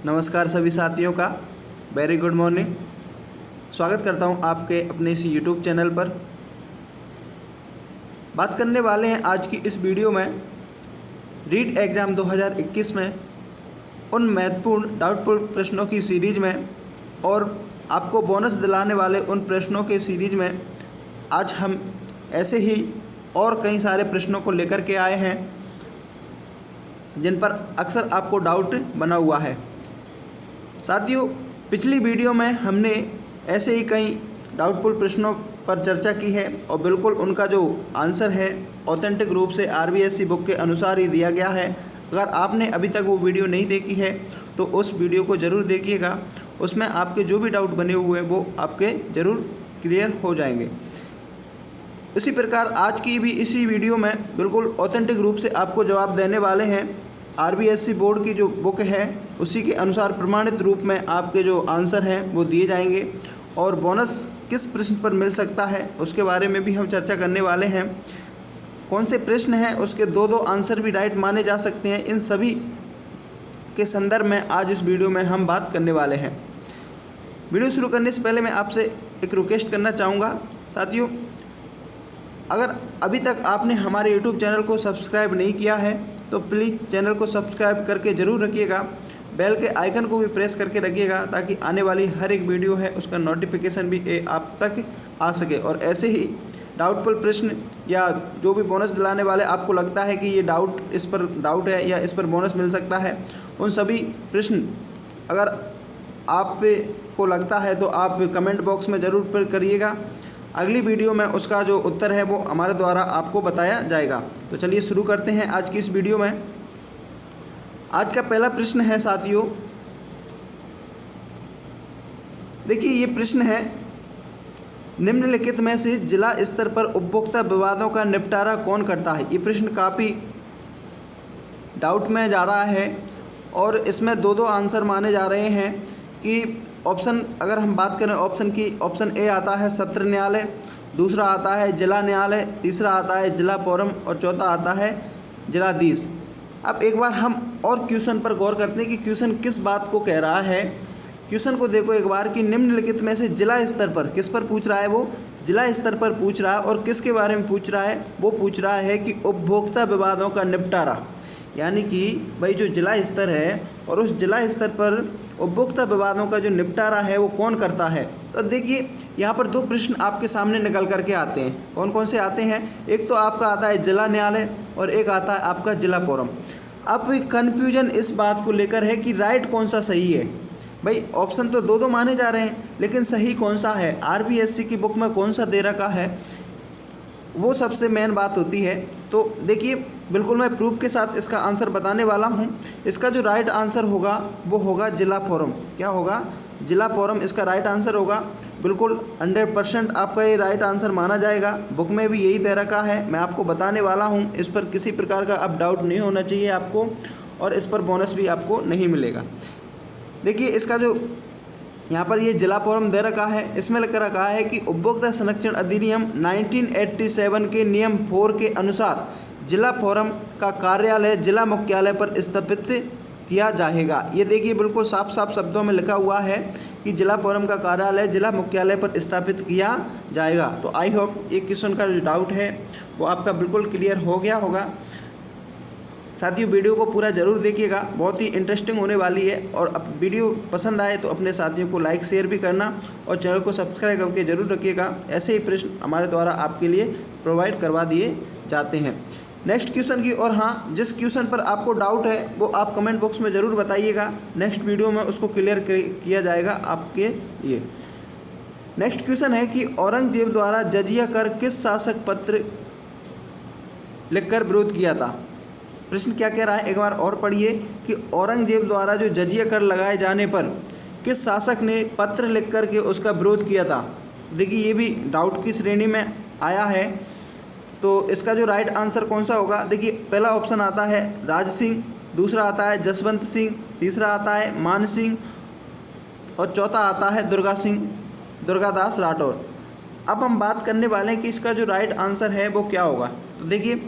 नमस्कार सभी साथियों का वेरी गुड मॉर्निंग। स्वागत करता हूं आपके अपने इस यूट्यूब चैनल पर। बात करने वाले हैं आज की इस वीडियो में रीट एग्ज़ाम 2021 में उन महत्वपूर्ण डाउटफुल प्रश्नों की सीरीज में और आपको बोनस दिलाने वाले उन प्रश्नों के सीरीज में आज हम ऐसे ही और कई सारे प्रश्नों को लेकर के आए हैं जिन पर अक्सर आपको डाउट बना हुआ है। साथियों, पिछली वीडियो में हमने ऐसे ही कई डाउटफुल प्रश्नों पर चर्चा की है और बिल्कुल उनका जो आंसर है ऑथेंटिक रूप से RBSC बुक के अनुसार ही दिया गया है। अगर आपने अभी तक वो वीडियो नहीं देखी है तो उस वीडियो को ज़रूर देखिएगा। उसमें आपके जो भी डाउट बने हुए हैं वो आपके ज़रूर क्लियर हो जाएंगे। इसी प्रकार आज की भी इसी वीडियो में बिल्कुल ऑथेंटिक रूप से आपको जवाब देने वाले हैं। RBSC बोर्ड की जो बुक है उसी के अनुसार प्रमाणित रूप में आपके जो आंसर हैं वो दिए जाएंगे और बोनस किस प्रश्न पर मिल सकता है उसके बारे में भी हम चर्चा करने वाले हैं। कौन से प्रश्न हैं उसके दो आंसर भी राइट माने जा सकते हैं, इन सभी के संदर्भ में आज इस वीडियो में हम बात करने वाले हैं। वीडियो शुरू करने से पहले मैं आपसे एक रिक्वेस्ट करना चाहूँगा। साथियों, अगर अभी तक आपने हमारे YouTube चैनल को सब्सक्राइब नहीं किया है तो प्लीज़ चैनल को सब्सक्राइब करके ज़रूर रखिएगा। बेल के आइकन को भी प्रेस करके रखिएगा ताकि आने वाली हर एक वीडियो है उसका नोटिफिकेशन भी आप तक आ सके। और ऐसे ही डाउटफुल प्रश्न या जो भी बोनस दिलाने वाले आपको लगता है कि ये इस पर डाउट है या इस पर बोनस मिल सकता है, उन सभी प्रश्न अगर आपको लगता है तो आप कमेंट बॉक्स में ज़रूर पर करिएगा। अगली वीडियो में उसका जो उत्तर है वो हमारे द्वारा आपको बताया जाएगा। तो चलिए शुरू करते हैं आज की इस वीडियो में। आज का पहला प्रश्न है साथियों, देखिए ये प्रश्न है, निम्नलिखित में से जिला स्तर पर उपभोक्ता विवादों का निपटारा कौन करता है। ये प्रश्न काफ़ी डाउट में जा रहा है और इसमें दो आंसर माने जा रहे हैं कि ऑप्शन अगर हम बात करें ऑप्शन की, ऑप्शन ए आता है सत्र न्यायालय, दूसरा आता है जिला न्यायालय, तीसरा आता है जिला फोरम और चौथा आता है जिलाधीश। अब एक बार हम और क्वेश्चन पर गौर करते हैं कि क्वेश्चन किस बात को कह रहा है। क्वेश्चन को देखो एक बार कि निम्नलिखित में से जिला स्तर पर किस पर पूछ रहा है, वो जिला स्तर पर पूछ रहा है और किसके बारे में पूछ रहा है, वो पूछ रहा है कि उपभोक्ता विवादों का निपटारा, यानी कि भाई जो जिला स्तर है और उस जिला स्तर पर उपभोक्ता विवादों का जो निपटारा है वो कौन करता है। तो देखिए यहाँ पर दो प्रश्न आपके सामने निकल करके आते हैं। कौन कौन से आते हैं, एक तो आपका आता है जिला न्यायालय और एक आता है आपका जिला फोरम। अब कन्फ्यूजन इस बात को लेकर है कि राइट कौन सा सही है। भाई ऑप्शन तो दो माने जा रहे हैं लेकिन सही कौन सा है, RBSC की बुक में कौन सा दे रखा है, वो सबसे मेन बात होती है। तो देखिए बिल्कुल मैं प्रूफ के साथ इसका आंसर बताने वाला हूँ। इसका जो राइट आंसर होगा वो होगा जिला फोरम। क्या होगा, जिला फोरम इसका राइट आंसर होगा। बिल्कुल 100% आपका ये राइट आंसर माना जाएगा। बुक में भी यही दे रखा है, मैं आपको बताने वाला हूँ। इस पर किसी प्रकार का अब डाउट नहीं होना चाहिए आपको और इस पर बोनस भी आपको नहीं मिलेगा। देखिए इसका जो यहाँ पर ये जिला फोरम दे रखा है, इसमें लिख रखा है कि उपभोक्ता संरक्षण अधिनियम 1987 के नियम 4 के अनुसार जिला फोरम का कार्यालय जिला मुख्यालय पर स्थापित किया जाएगा। ये देखिए बिल्कुल साफ साफ शब्दों में लिखा हुआ है कि जिला फोरम का कार्यालय जिला मुख्यालय पर स्थापित किया जाएगा। तो आई होप ये क्वेश्चन का जो डाउट है वो आपका बिल्कुल क्लियर हो गया होगा। साथियों वीडियो को पूरा ज़रूर देखिएगा, बहुत ही इंटरेस्टिंग होने वाली है। और अब वीडियो पसंद आए तो अपने साथियों को लाइक शेयर भी करना और चैनल को सब्सक्राइब करके ज़रूर रखिएगा। ऐसे ही प्रश्न हमारे द्वारा आपके लिए प्रोवाइड करवा दिए जाते हैं। नेक्स्ट क्वेश्चन की और हाँ, जिस क्वेश्चन पर आपको डाउट है वो आप कमेंट बॉक्स में ज़रूर बताइएगा। नेक्स्ट वीडियो में उसको क्लियर किया जाएगा आपके लिए। नेक्स्ट क्वेश्चन है कि औरंगजेब द्वारा जजिया कर किस शासक पत्र लिखकर विरोध किया था। प्रश्न क्या कह रहा है, एक बार और पढ़िए कि औरंगजेब द्वारा जो जजिया कर लगाए जाने पर किस शासक ने पत्र लिख कर के उसका विरोध किया था। देखिए ये भी डाउट की श्रेणी में आया है। तो इसका जो राइट आंसर कौन सा होगा, देखिए पहला ऑप्शन आता है राज सिंह, दूसरा आता है जसवंत सिंह, तीसरा आता है मान सिंह और चौथा आता है दुर्गादास राठौर। अब हम बात करने वाले हैं कि इसका जो राइट आंसर है वो क्या होगा। तो देखिए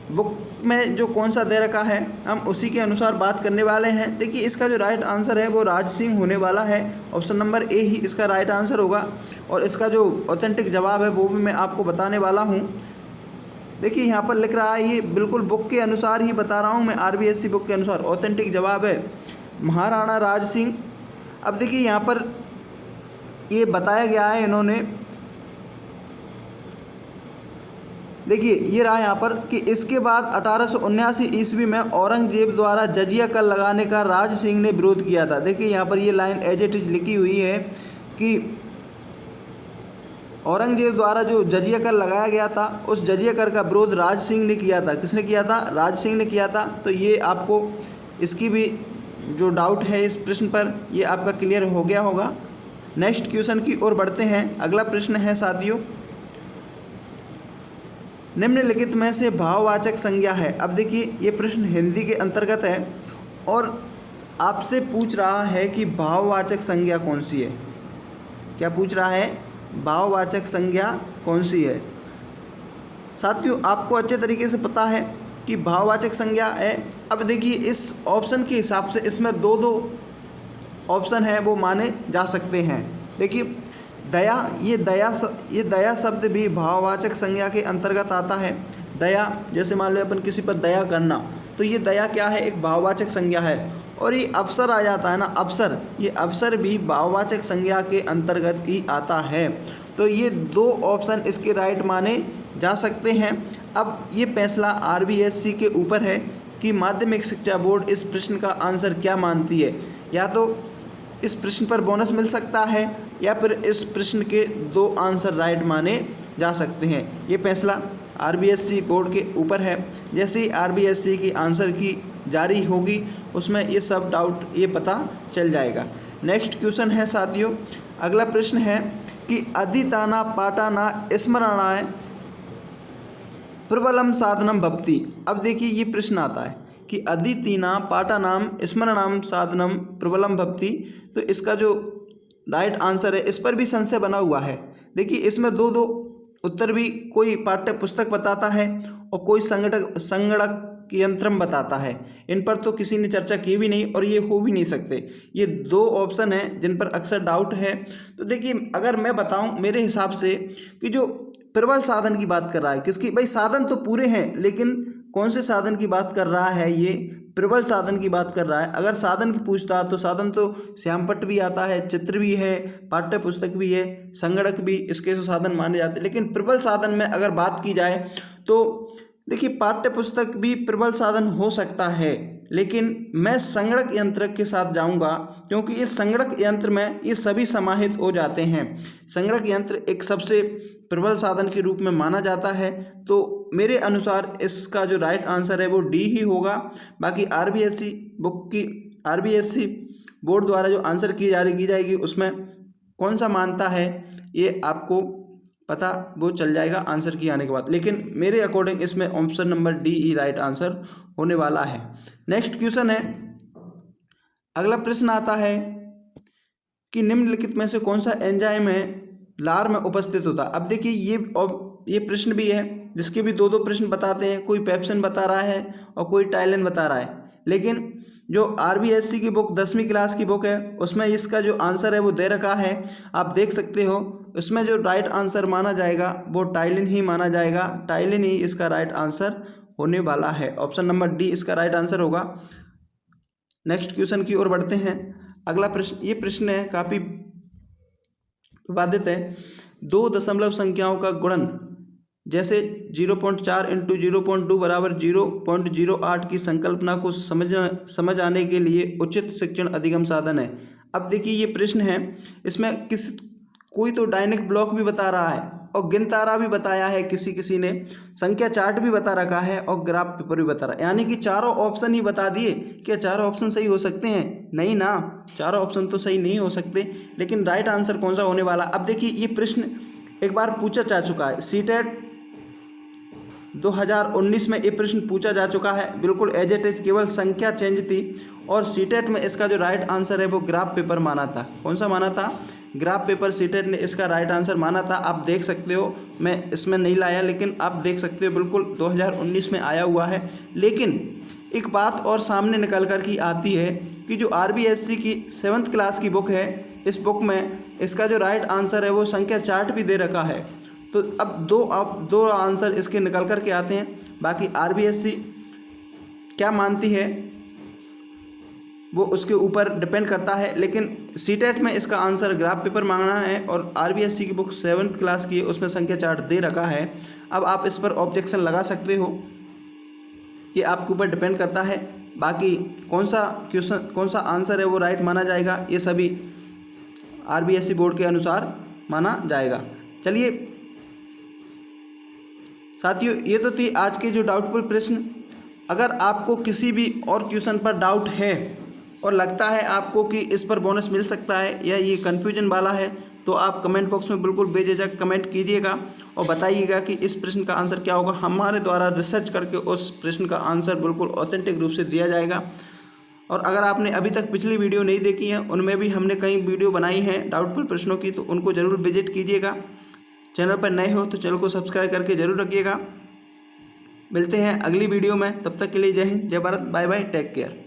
बुक में जो कौन सा दे रखा है हम उसी के अनुसार बात करने वाले हैं। देखिए इसका जो राइट आंसर है वो राज सिंह होने वाला है। ऑप्शन नंबर ए ही इसका राइट आंसर होगा और इसका जो ऑथेंटिक जवाब है वो भी मैं आपको बताने वाला हूँ। देखिए यहाँ पर लिख रहा है, ये बिल्कुल बुक के अनुसार ही बता रहा हूँ मैं, RBSC बुक के अनुसार ऑथेंटिक जवाब है महाराणा राज सिंह। अब देखिए यहाँ पर ये बताया गया है इन्होंने, देखिए ये रहा यहाँ पर कि इसके बाद 1879 ईस्वी में औरंगजेब द्वारा जजिया कर लगाने का राज सिंह ने विरोध किया था। देखिए यहाँ पर ये लाइन एज इट इज लिखी हुई है कि औरंगजेब द्वारा जो जजिया कर लगाया गया था उस जजिया कर का विरोध राज सिंह ने किया था। किसने किया था? राज सिंह ने किया था। तो ये आपको इसकी भी जो डाउट है इस प्रश्न पर ये आपका क्लियर हो गया होगा। नेक्स्ट क्वेश्चन की ओर बढ़ते हैं। अगला प्रश्न है साथियों, निम्नलिखित में से भाववाचक संज्ञा है। अब देखिए ये प्रश्न हिंदी के अंतर्गत है और आपसे पूछ रहा है कि भाववाचक संज्ञा कौन सी है। क्या पूछ रहा है? भाववाचक संज्ञा कौन सी है। साथियों आपको अच्छे तरीके से पता है कि भाववाचक संज्ञा है। अब देखिए इस ऑप्शन के हिसाब से इसमें दो ऑप्शन है वो माने जा सकते हैं। देखिए दया, ये दया शब्द भी भाववाचक संज्ञा के अंतर्गत आता है। दया, जैसे मान लो अपन किसी पर दया करना, तो ये दया क्या है? एक भाववाचक संज्ञा है। और ये अवसर आ जाता है ना, अवसर, ये अवसर भी भाववाचक संज्ञा के अंतर्गत ही आता है। तो ये दो ऑप्शन इसके राइट माने जा सकते हैं। अब ये फैसला RBSC के ऊपर है कि माध्यमिक शिक्षा बोर्ड इस प्रश्न का आंसर क्या मानती है। या तो इस प्रश्न पर बोनस मिल सकता है या फिर इस प्रश्न के दो आंसर राइट माने जा सकते हैं। ये फैसला RBSC बोर्ड के ऊपर है। जैसे ही RBSC की आंसर की जारी होगी उसमें ये सब डाउट ये पता चल जाएगा। नेक्स्ट क्वेश्चन है साथियों, अगला प्रश्न है कि अधिताना पाटाना स्मरणाय प्रबलम साधनम भवति। अब देखिए ये प्रश्न आता है कि अदितिना पाटानाम स्मरणाम साधनम प्रबलम भवति। तो इसका जो राइट आंसर है इस पर भी संशय बना हुआ है। देखिए इसमें दो उत्तर भी, कोई पाठ्य पुस्तक बताता है और कोई संगणक यंत्रम बताता है। इन पर तो किसी ने चर्चा की भी नहीं और ये हो भी नहीं सकते। ये दो ऑप्शन हैं जिन पर अक्सर डाउट है। तो देखिए अगर मैं बताऊं मेरे हिसाब से कि जो प्रबल साधन की बात कर रहा है, किसकी? भाई साधन तो पूरे हैं लेकिन कौन से साधन की बात कर रहा है? ये प्रबल साधन की बात कर रहा है। अगर साधन की पूछता तो साधन तो श्यामपट्ट भी आता है, चित्र भी है, पाठ्य पुस्तक भी है, संगणक भी इसके साधन माने जाते हैं। लेकिन प्रबल साधन में अगर बात की जाए तो देखिए पाठ्य पुस्तक भी प्रबल साधन हो सकता है, लेकिन मैं संगणक यंत्र के साथ जाऊंगा क्योंकि इस संगणक यंत्र में ये सभी समाहित हो जाते हैं। संगणक यंत्र एक सबसे प्रबल साधन के रूप में माना जाता है। तो मेरे अनुसार इसका जो राइट आंसर है वो डी ही होगा। बाकी RBSC बोर्ड द्वारा जो आंसर की जाएगी उसमें कौन सा मानता है ये आपको पता वो चल जाएगा आंसर की आने के बाद। लेकिन मेरे अकॉर्डिंग इसमें ऑप्शन नंबर डी ही राइट आंसर होने वाला है। नेक्स्ट क्वेश्चन है, अगला प्रश्न आता है कि निम्नलिखित में से कौन सा एंजाइम है लार में उपस्थित होता। अब देखिए ये प्रश्न भी है जिसके भी दो प्रश्न बताते हैं। कोई पेप्सिन बता रहा है और कोई टाइलिन बता रहा है। लेकिन जो RBSC की बुक 10वीं क्लास की बुक है उसमें इसका जो आंसर है वो दे रखा है, आप देख सकते हो। उसमें जो राइट आंसर माना जाएगा वो टाइलिन ही माना जाएगा। टाइलिन ही इसका राइट आंसर होने वाला है। ऑप्शन नंबर डी इसका राइट आंसर होगा। नेक्स्ट क्वेश्चन की ओर बढ़ते हैं। अगला प्रश्न, ये प्रश्न है काफ़ी विवादित है। दो दशमलव संख्याओं का गुणन जैसे 0.4 × 0.2 बराबर 0.08 की संकल्पना को समझ आने के लिए उचित शिक्षण अधिगम साधन है। अब देखिए ये प्रश्न है, इसमें कोई तो डायनेमिक ब्लॉक भी बता रहा है और गिनतारा भी बताया है, किसी ने संख्या चार्ट भी बता रखा है और ग्राफ पेपर भी बता रहा है। यानी कि चारों ऑप्शन ही बता दिए। क्या चारों ऑप्शन सही हो सकते हैं? नहीं ना, चारों ऑप्शन तो सही नहीं हो सकते। लेकिन राइट आंसर कौन सा होने वाला? अब देखिए ये प्रश्न एक बार पूछा जा चुका है। सीटेट 2019 में ये प्रश्न पूछा जा चुका है, बिल्कुल एज इट इज, केवल संख्या चेंज थी। और सीटेट में इसका जो राइट आंसर है वो ग्राफ पेपर माना था। कौन सा माना था? ग्राफ पेपर सीटेट ने इसका राइट आंसर माना था। आप देख सकते हो, मैं इसमें नहीं लाया, लेकिन आप देख सकते हो बिल्कुल 2019 में आया हुआ है। लेकिन एक बात और सामने निकल कर की आती है कि जो RBSC की 7th क्लास की बुक है, इस बुक में इसका जो राइट आंसर है वो संख्या चार्ट भी दे रखा है। तो अब दो आंसर इसके निकल कर के आते हैं। बाकी RBSC क्या मानती है वो उसके ऊपर डिपेंड करता है, लेकिन सीटेट में इसका आंसर ग्राफ पेपर मांगना है और RBSC की बुक 7th क्लास की है, उसमें संख्या चार्ट दे रखा है। अब आप इस पर ऑब्जेक्शन लगा सकते हो, ये आपके ऊपर डिपेंड करता है। बाकी कौन सा आंसर है वो राइट माना जाएगा, ये सभी RBSC बोर्ड के अनुसार माना जाएगा। चलिए साथियों, ये तो थी आज की जो डाउटफुल प्रश्न। अगर आपको किसी भी और क्वेश्चन पर डाउट है और लगता है आपको कि इस पर बोनस मिल सकता है या ये कन्फ्यूजन वाला है, तो आप कमेंट बॉक्स में बिल्कुल बेझिझक कमेंट कीजिएगा और बताइएगा कि इस प्रश्न का आंसर क्या होगा। हमारे द्वारा रिसर्च करके उस प्रश्न का आंसर बिल्कुल ऑथेंटिक रूप से दिया जाएगा। और अगर आपने अभी तक पिछली वीडियो नहीं देखी है, उनमें भी हमने कई वीडियो बनाई हैं डाउटफुल प्रश्नों की, तो उनको ज़रूर विजिट कीजिएगा। चैनल पर नए हो तो चैनल को सब्सक्राइब करके ज़रूर रखिएगा। मिलते हैं अगली वीडियो में, तब तक के लिए जय हिंद, जय Bharat, bye bye, take care.